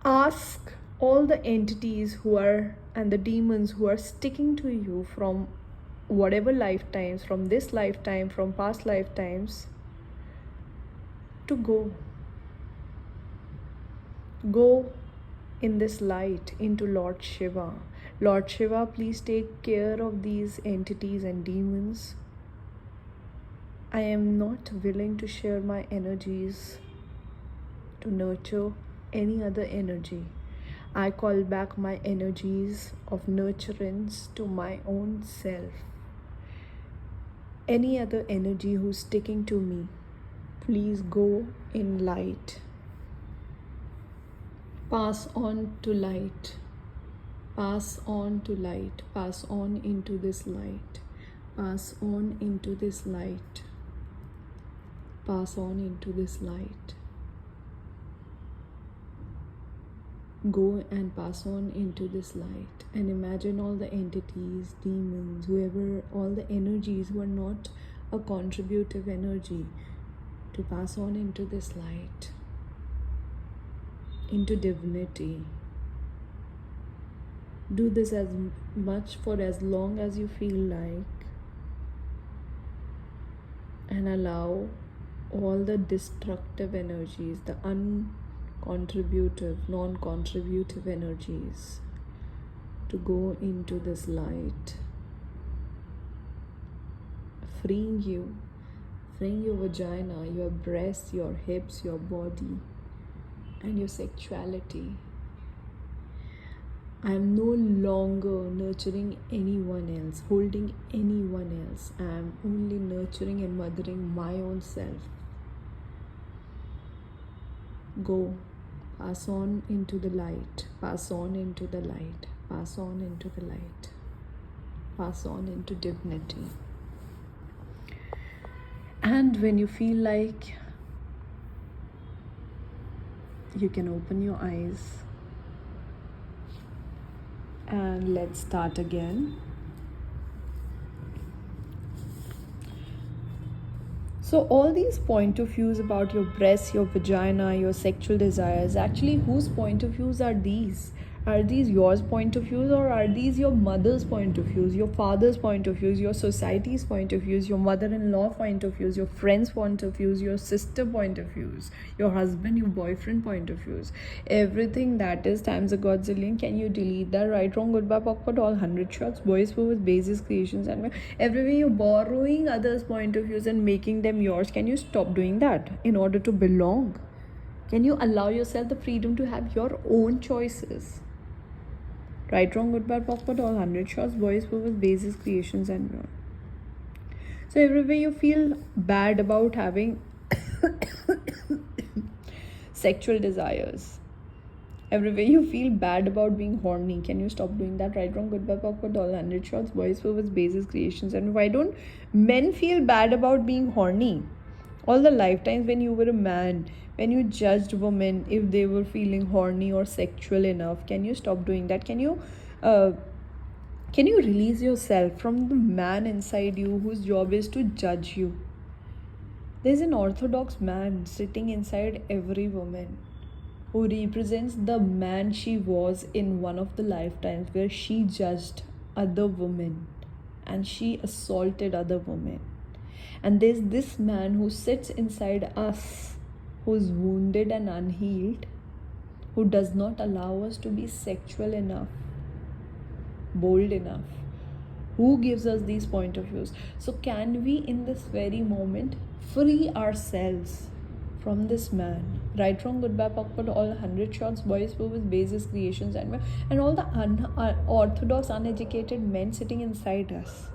S1: ask all the entities and the demons who are sticking to you from whatever lifetimes, from this lifetime, from past lifetimes, to go. Go in this light into Lord Shiva. Lord Shiva, please take care of these entities and demons. I am not willing to share my energies to nurture any other energy. I call back my energies of nurturance to my own self. Any other energy who's sticking to me, please go in light. Pass on to light. Pass on to light. Pass on into this light. Pass on into this light. Pass on into this light. Go and pass on into this light. And imagine all the entities, demons, whoever, all the energies who are not a contributive energy, to pass on into this light, into divinity. Do this as much for as long as you feel like, and allow all the destructive energies, the uncontributive, non-contributive energies, to go into this light, freeing your vagina, your breasts, your hips, your body, and your sexuality. I am no longer nurturing anyone else, holding anyone else. I am only nurturing and mothering my own self. Go, pass on into the light, pass on into the light, pass on into the light, pass on into divinity. And when you feel like, you can open your eyes. And let's start again. So all these point of views about your breasts, your vagina, your sexual desires, actually whose point of views are these? Are these yours point of views, or are these your mother's point of views, your father's point of views, your society's point of views, your mother-in-law point of views, your friend's point of views, your sister point of views, your husband, your boyfriend point of views? Everything that is times a godzillion. Can you delete that? Right, wrong, good, bad, awkward, all 100 shots, boys with basis creations, and everywhere you're borrowing others' point of views and making them yours. Can you stop doing that in order to belong? Can you allow yourself the freedom to have your own choices? Right, wrong, good, bad, POC, all 100 shots, boys, purpose, basis, creations, and beyond. So everywhere you feel bad about having sexual desires, everywhere you feel bad about being horny, can you stop doing that? Right, wrong, good, bad, POC, all 100 shots, boys, purpose, basis, creations, and why don't men feel bad about being horny? All the lifetimes when you were a man, when you judged women if they were feeling horny or sexual enough, can you stop doing that? Can you release yourself from the man inside you whose job is to judge you? There's an orthodox man sitting inside every woman who represents the man she was in one of the lifetimes where she judged other women and she assaulted other women. And there's this man who sits inside us, who's wounded and unhealed, who does not allow us to be sexual enough, bold enough, who gives us these point of views. So can we in this very moment free ourselves from this man? Right, wrong, good, bad, POC, all 100 shots, boys, purpose, basis, creations, and all the unorthodox, uneducated men sitting inside us.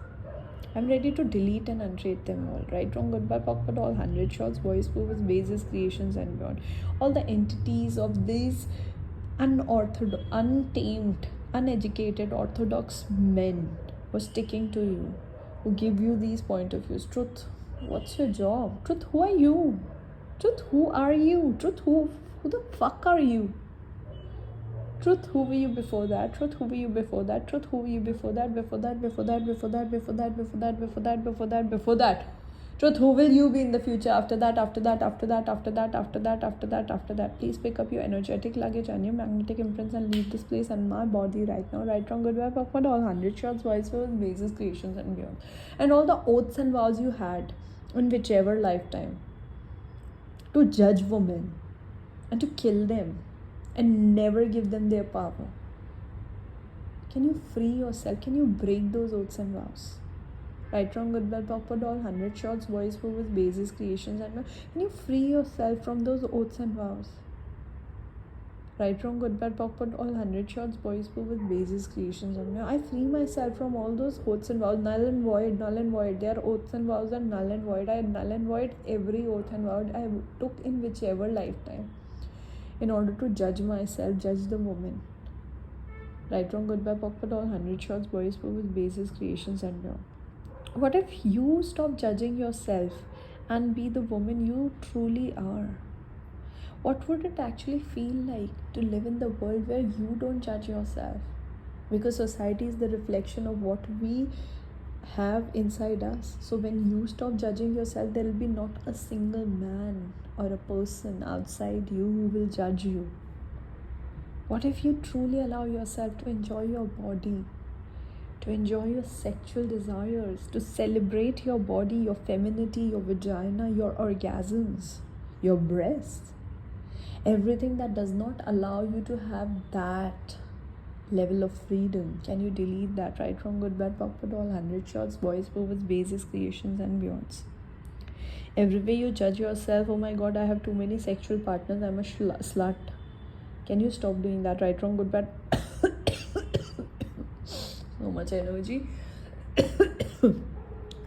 S1: I'm ready to delete and uncreate them all. Right, wrong, good, bad, POC, all 100 shots, boys, purpose, basis, creations, and beyond. All the entities of these unorthodox, untamed, uneducated, orthodox men who are sticking to you, who give you these point of views. Truth, what's your job? Truth, who are you? Truth, who are you? Truth, who the fuck are you? Truth, who were you before that? Truth, who were you before that? Truth, who were you before that? Before that, before that, before that, before that, before that, before that, before that, before that. Truth, who will you be in the future? After that, after that, after that, after that, after that, after that, after that. Please pick up your energetic luggage and your magnetic imprints and leave this place and my body right now. Right, wrong, good, bad, POC, all 100 shots, voice words, basis, creations, and beyond. And all the oaths and vows you had in whichever lifetime to judge women and to kill them and never give them their power. Can you free yourself? Can you break those oaths and vows? Right, wrong, good, bad, POC, all 100 shots, voice, purpose, basis, creations, and can you free yourself from those oaths and vows? Right, wrong, good, bad, POC, all 100 shots, voice, purpose, basis, creations, and I free myself from all those oaths and vows. Null and void, null and void. Their oaths and vows are null and void. I null and void every oath and vow I took in whichever lifetime in order to judge myself, judge the woman. Right, wrong, good, bad, POC, all 100 shots, voice, purpose, basis, creations, and beyond. What if you stop judging yourself and be the woman you truly are? What would it actually feel like to live in the world where you don't judge yourself? Because society is the reflection of what we have inside us. So when you stop judging yourself, there will be not a single man or a person outside you who will judge you. What if you truly allow yourself to enjoy your body, to enjoy your sexual desires, to celebrate your body, your femininity, your vagina, your orgasms, your breasts, everything that does not allow you to have that level of freedom? Can you delete that? Right, wrong, good, bad, POC, all 100 shots, boys, purpose, basis, creations, and beyonds. Everywhere you judge yourself, oh my god, I have too many sexual partners, I'm a slut. Can you stop doing that? Right, wrong, good, bad. So much energy.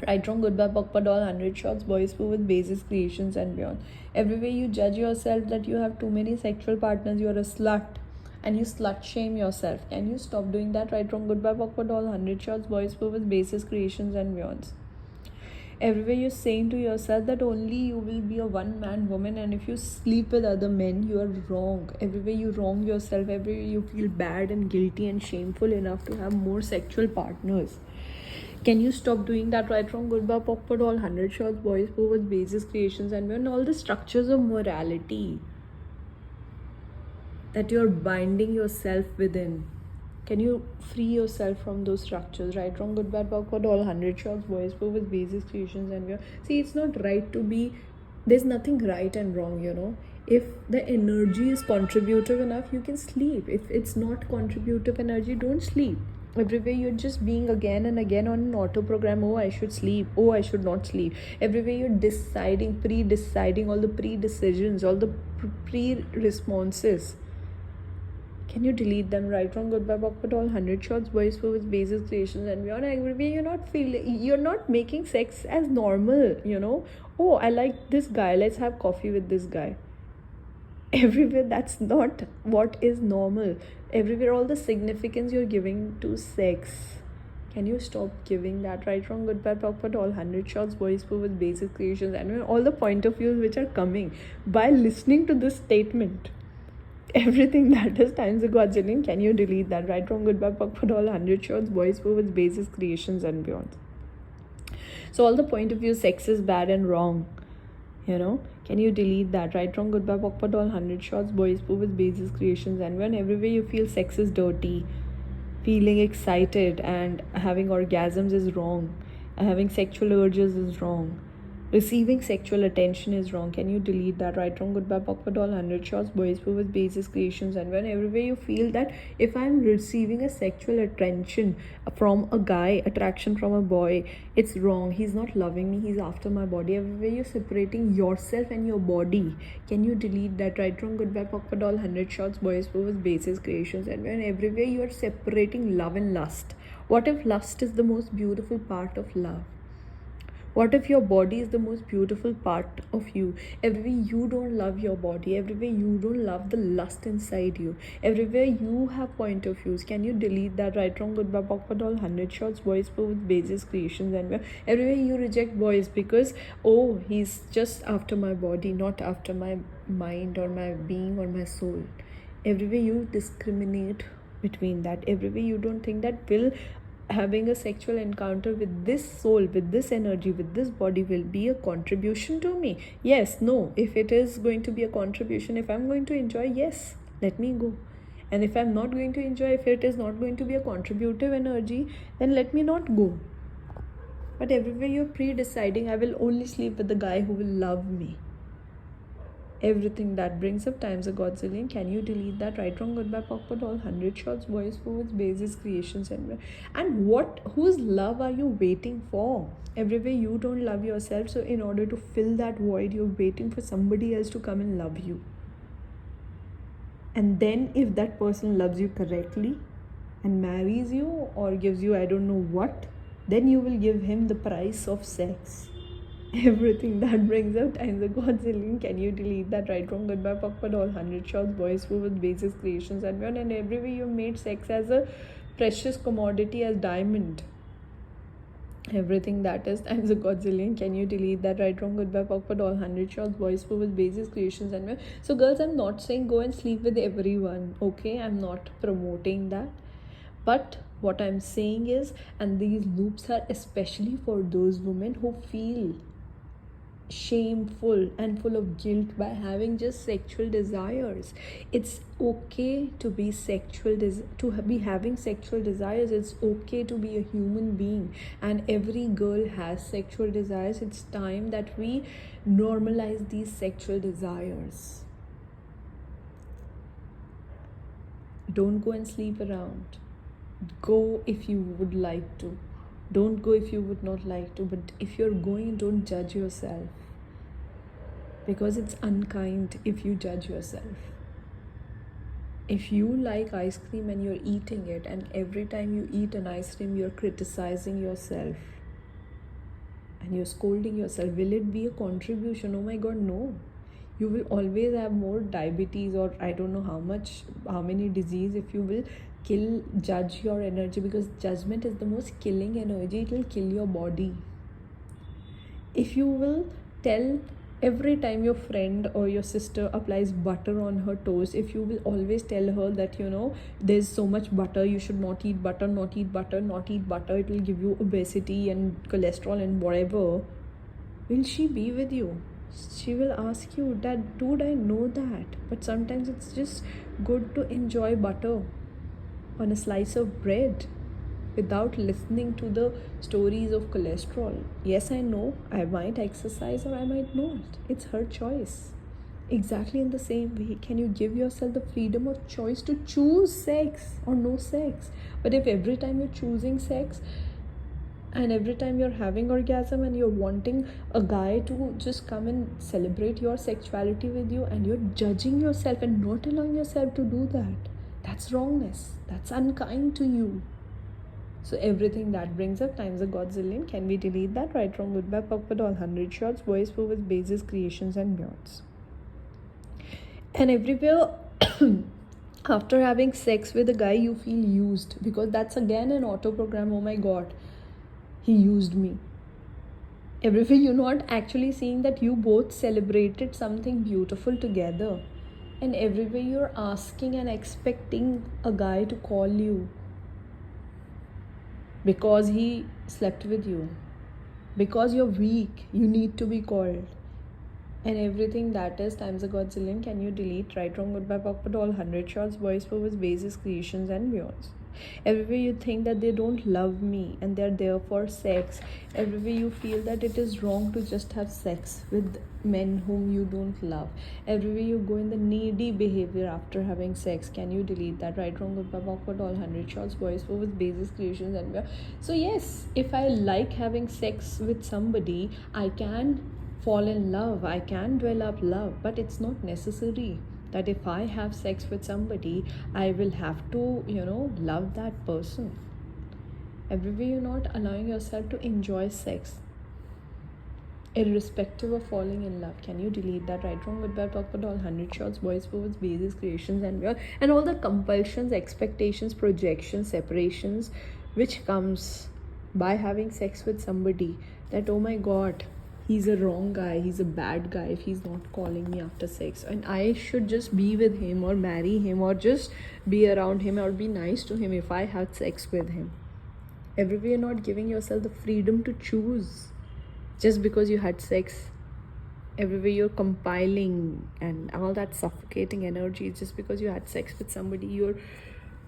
S1: Right, wrong, good, bad, POC, all 100 shots, boys, with basis, creations, and beyond. Everywhere you judge yourself that you have too many sexual partners, you're a slut, and you slut shame yourself. Can you stop doing that? Right, wrong, good, bad, POC, all 100 shots, boys, with basis, creations, and beyonds. Everywhere you're saying to yourself that only you will be a one-man woman, and if you sleep with other men, you are wrong. Everywhere you wrong yourself, everywhere you feel bad and guilty and shameful enough to have more sexual partners. Can you stop doing that? Right, wrong, good, bad, POC, all 100 shots, boys, with basis, creations, and beyond. All the structures of morality that you're binding yourself within. Can you free yourself from those structures? Right, wrong, good, bad, POC, all 100 shots, boys, with basis, creations, and beyond. See, it's not right to be, there's nothing right and wrong, you know. If the energy is contributive enough, you can sleep. If it's not contributive energy, don't sleep. Everywhere you're just being again and again on an auto program. Oh, I should sleep. Oh, I should not sleep. Everywhere you're deciding, pre-deciding, all the pre-decisions, all the pre-responses. Can you delete them? Right, wrong, good, bad, awkward, all, 100 shots, boys, with basic creations, and beyond. Agree, you're not making sex as normal, Oh, I like this guy, let's have coffee with this guy. Everywhere, that's not what is normal. Everywhere, all the significance you're giving to sex. Can you stop giving that? Right, wrong, good, bad, awkward, all, 100 shots, boys, with basic creations, and all the point of views which are coming by listening to this statement. Everything that is times a godzillion. Can you delete that? Right, wrong, good, bad, awkward, all, 100 shots, boys, with basic creations, and beyond. So all the point of view, sex is bad and wrong. Can you delete that? Right, wrong, good, bad, awkward, all, 100 shots, boys, with basic creations, and when everywhere you feel sex is dirty, feeling excited and having orgasms is wrong, having sexual urges is wrong, receiving sexual attention is wrong. Can you delete that? Right, wrong, good, bad, awkward, all, 100 shots, boys, with basic creations, and when everywhere you feel that if I'm receiving a sexual attention from a guy, attraction from a boy, it's wrong. He's not loving me, he's after my body. Everywhere you're separating yourself and your body. Can you delete that? Right, wrong, good, bad, awkward, all, 100 shots, boys, with basic creations, and when everywhere you are separating love and lust. What if lust is the most beautiful part of love? What if your body is the most beautiful part of you? Everywhere you don't love your body, everywhere you don't love the lust inside you, everywhere you have point of views. Can you delete that? Right, wrong, good, bad, awkward, all, 100 shots, boys, with basic creations, and everywhere you reject boys because, oh, he's just after my body, not after my mind or my being or my soul. Everywhere you discriminate between that. Everywhere you don't think that having a sexual encounter with this soul, with this energy, with this body will be a contribution to me. Yes, no. If it is going to be a contribution, if I'm going to enjoy, yes, let me go. And if I'm not going to enjoy, if it is not going to be a contributive energy, then let me not go. But everywhere you're pre-deciding, I will only sleep with the guy who will love me. Everything that brings up times a godzillion. Can you delete that? Right, wrong, good, bad, awkward, all, 100 shots, boys, with basic creations, and whose love are you waiting for? Everywhere you don't love yourself, so in order to fill that void, you're waiting for somebody else to come and love you. And then if that person loves you correctly and marries you or gives you I don't know what, then you will give him the price of sex. Everything that brings up times a godzillion. Can you delete that? Right, wrong, good, bad, awkward, all, 100 shots, boys, with basic creations, and everywhere you made sex as a precious commodity, as diamond. Everything that is times a godzillion. Can you delete that? Right, wrong, good, bad, awkward, all, 100 shots, boys, with basic creations, and so girls, I'm not saying go and sleep with everyone, okay? I'm not promoting that. But what I'm saying is, and these loops are especially for those women who feel shameful and full of guilt by having just sexual desires. It's okay to be having sexual desires. It's okay to be a human being, and every girl has sexual desires. It's time that we normalize these sexual desires. Don't go and sleep around. Go if you would like to. Don't go if you would not like to. But if you're going, don't judge yourself, because it's unkind if you judge yourself. If you like ice cream and you're eating it, and every time you eat an ice cream you're criticizing yourself and you're scolding yourself, will it be a contribution? Oh my god, no. You will always have more diabetes, or I don't know how many disease, if you will judge your energy, because judgment is the most killing energy. It will kill your body. If you will tell every time your friend or your sister applies butter on her toast, if you will always tell her that there's so much butter, you should not eat butter, not eat butter, not eat butter, it will give you obesity and cholesterol and whatever, will she be with you? She will ask you that, dude, I know that, but sometimes it's just good to enjoy butter on a slice of bread without listening to the stories of cholesterol. Yes, I know, I might exercise or I might not. It's her choice. Exactly in the same way, can you give yourself the freedom of choice to choose sex or no sex? But if every time you're choosing sex and every time you're having orgasm and you're wanting a guy to just come and celebrate your sexuality with you, and you're judging yourself and not allowing yourself to do that, that's That's wrongness. That's unkind to you. So everything that brings up times a godzillion. Can we delete that? Right, wrong, good, bad, awkward, all 100 shots, boys, with bases, creations, and beyonds. And everywhere, after having sex with a guy, you feel used, because that's again an auto program. Oh my god, he used me. Everywhere you're not actually seeing that you both celebrated something beautiful together. And everywhere you're asking and expecting a guy to call you because he slept with you, because you're weak, you need to be called. And everything that is times a godzillion. Can you delete? Right, wrong, good, bad, awkward, all 100 shots, boys, with bases, creations, and beyonds. Everywhere you think that they don't love me and they're there for sex. Everywhere you feel that it is wrong to just have sex with men whom you don't love. Everywhere you go in the needy behavior after having sex. Can you delete that? Right, wrong, good, bad, awkward, all 100 shots, boys, with bases, creations, and beyond. So yes, if I like having sex with somebody, I can fall in love, I can develop love, but it's not necessary that if I have sex with somebody, I will have to, love that person. Everywhere you're not allowing yourself to enjoy sex, irrespective of falling in love. Can you delete that? Right, wrong, good, bad, awkward, all 100 shots, boys, bases, creations, and all the compulsions, expectations, projections, separations, which comes by having sex with somebody. That, oh my god, he's a wrong guy, he's a bad guy if he's not calling me after sex, and I should just be with him or marry him or just be around him or be nice to him if I had sex with him. Everywhere you're not giving yourself the freedom to choose just because you had sex. Everywhere you're compiling and all that suffocating energy just because you had sex with somebody. You're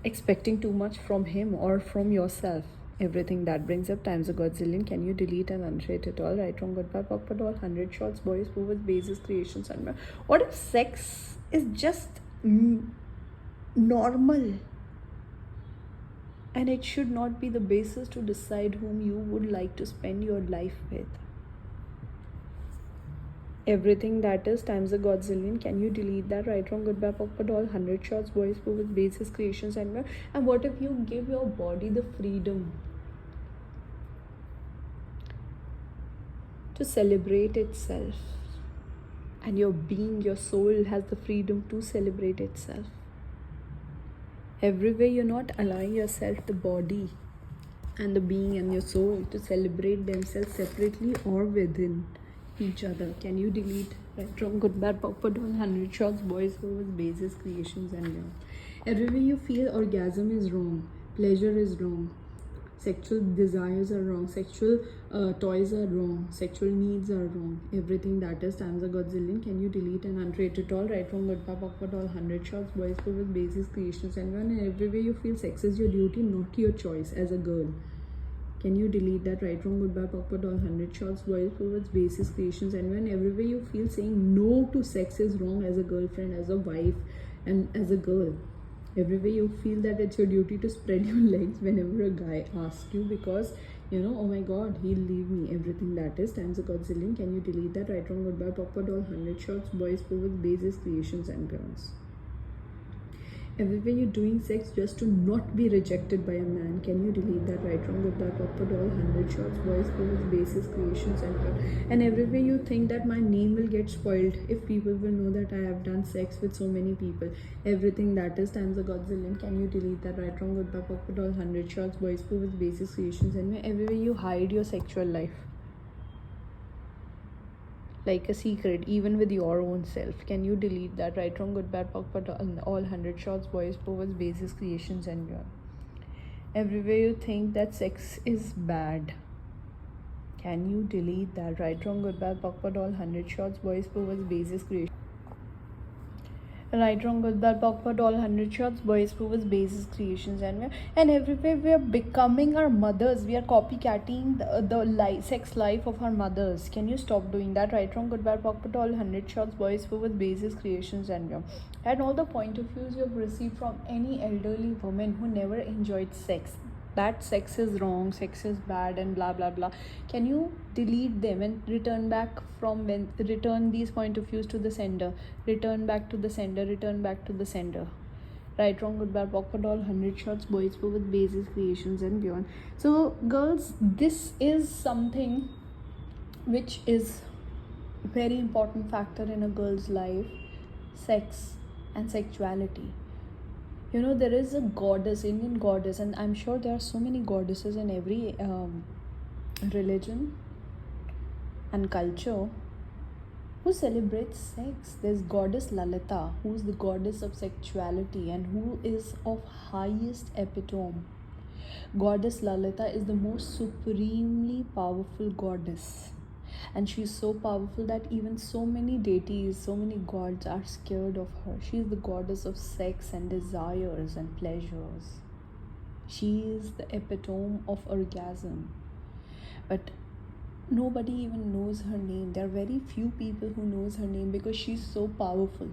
S1: expecting too much from him or from yourself. Everything that brings up times a godzillion. Can you delete and unshrate it all? Right, wrong, good, bad, awkward, all 100 shots, boys, with bases, creations, and more. What if sex is just normal and it should not be the basis to decide whom you would like to spend your life with? Everything that is times a godzillion. Can you delete that? Right, wrong, good, bad, awkward, all 100 shots, boys, with bases, creations, and more. And what if you give your body the freedom to celebrate itself, and your being, your soul has the freedom to celebrate itself? Everywhere you're not allowing yourself, the body and the being and your soul, to celebrate themselves separately or within each other. Can you delete? Right, wrong, good, bad, awkward, all 100 shots, boys, with bases, creations, and beyond. Everywhere you feel orgasm is wrong, pleasure is wrong, sexual desires are wrong, sexual toys are wrong, sexual needs are wrong. Everything that is times a godzillion. Can you delete and uncreate it all? Right, wrong, good, bad, awkward, all 100 shots, boys, with bases, creations, and beyond. And everywhere you feel sex is your duty, not your choice as a girl. Can you delete that? Right, wrong, good, bad, awkward, all 100 shots, boys, with basis, creations, and when everywhere you feel saying no to sex is wrong as a girlfriend, as a wife, and as a girl. Everywhere you feel that it's your duty to spread your legs whenever a guy asks you, because oh my god, he'll leave me. Everything that is times a godzillion. Can you delete that? Right, wrong, good, bad, awkward, all 100 shots, boys, with basis, creations, and beyonds. Everywhere you're doing sex just to not be rejected by a man. Can you delete that? Right, wrong, good, bad, awkward, all 100 shots, boys, with basis, creations, and beyond. And everywhere you think that my name will get spoiled if people will know that I have done sex with so many people. Everything that is times a godzillion. Can you delete that? Right, wrong, good, bad, awkward, all 100 shots, boys, with basis, creations, and beyond. Everywhere you hide your sexual life like a secret, even with your own self. Can you delete that? Right, wrong, good, bad, awkward, all 100 shots, boys, basis, creations, and beyond. Everywhere you think that sex is bad. Can you delete that? Right, wrong, good, bad, awkward, all 100 shots, boys, basis, creations. Right, wrong, good, bad, awkward, all 100 shots, boys, basis, creations, and everywhere we are becoming our mothers. We are copycatting the sex life of our mothers. Can you stop doing that? Right, wrong, good, bad, awkward, all 100 shots, boys, basis, creations, and all the point of views you have received from any elderly woman who never enjoyed sex, that sex is wrong, sex is bad, and blah blah blah. Can you delete them and return these point of views to the sender? Return back to the sender. Return back to the sender. Right, wrong, good, bad, awkward, doll, 100 shots, boys for with bases, creations, and beyond. So, girls, this is something which is a very important factor in a girl's life: sex and sexuality. You know, there is a goddess, Indian goddess, and I'm sure there are so many goddesses in every religion and culture who celebrates sex. There's goddess Lalita, who's the goddess of sexuality and who is of highest epitome. Goddess Lalita is the most supremely powerful goddess, and she's so powerful that even so many deities, so many gods are scared of her. She is the goddess of sex and desires and pleasures. She is the epitome of orgasm, but nobody even knows her name. There are very few people who knows her name because she's so powerful,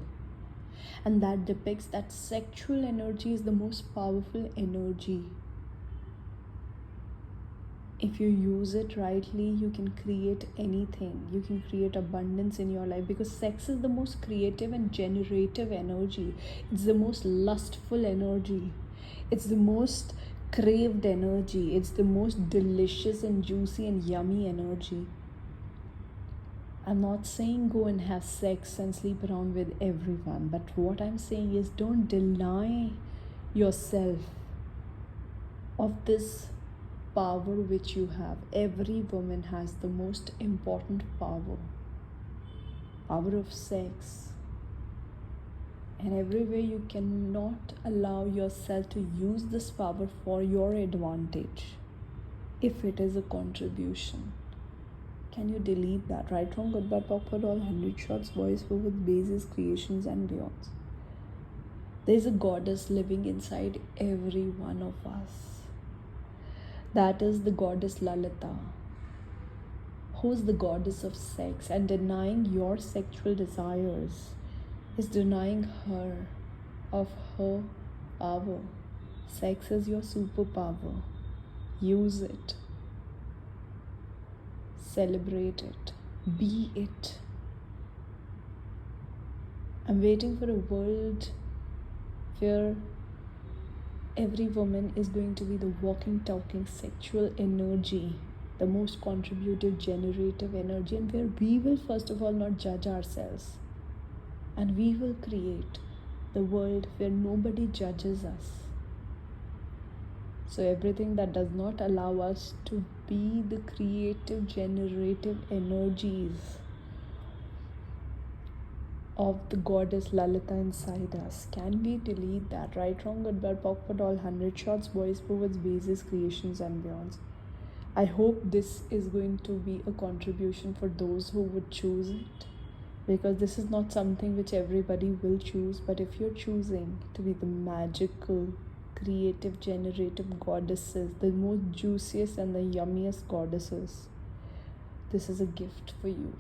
S1: and that depicts that sexual energy is the most powerful energy. If you use it rightly, you can create anything. You can create abundance in your life, because sex is the most creative and generative energy. It's the most lustful energy. It's the most craved energy. It's the most delicious and juicy and yummy energy. I'm not saying go and have sex and sleep around with everyone, but what I'm saying is don't deny yourself of this power which you have. Every woman has the most important power of sex, and everywhere you cannot allow yourself to use this power for your advantage if it is a contribution. Can you delete that? Right, wrong, good, bad, awkward, all, 100 shots, voice over with bases, creations, and beyonds. There's a goddess living inside every one of us. That is the goddess Lalita, who's the goddess of sex, and denying your sexual desires is denying her of her power. Sex is your superpower. Use it. Celebrate it. Be it. I'm waiting for a world where every woman is going to be the walking, talking sexual energy, the most contributive, generative energy, and where we will first of all not judge ourselves, and we will create the world where nobody judges us. So everything that does not allow us to be the creative, generative energies of the goddess Lalita inside us, can we delete that? Right, wrong, good, bad, awkward, all, 100 shots, boys, poets, bases, creations, and beyonds. I hope this is going to be a contribution for those who would choose it, because this is not something which everybody will choose. But if you're choosing to be the magical, creative, generative goddesses, the most juiciest and the yummiest goddesses, this is a gift for you.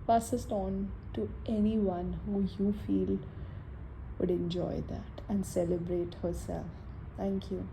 S1: Pass it on to anyone who you feel would enjoy that and celebrate herself. Thank you.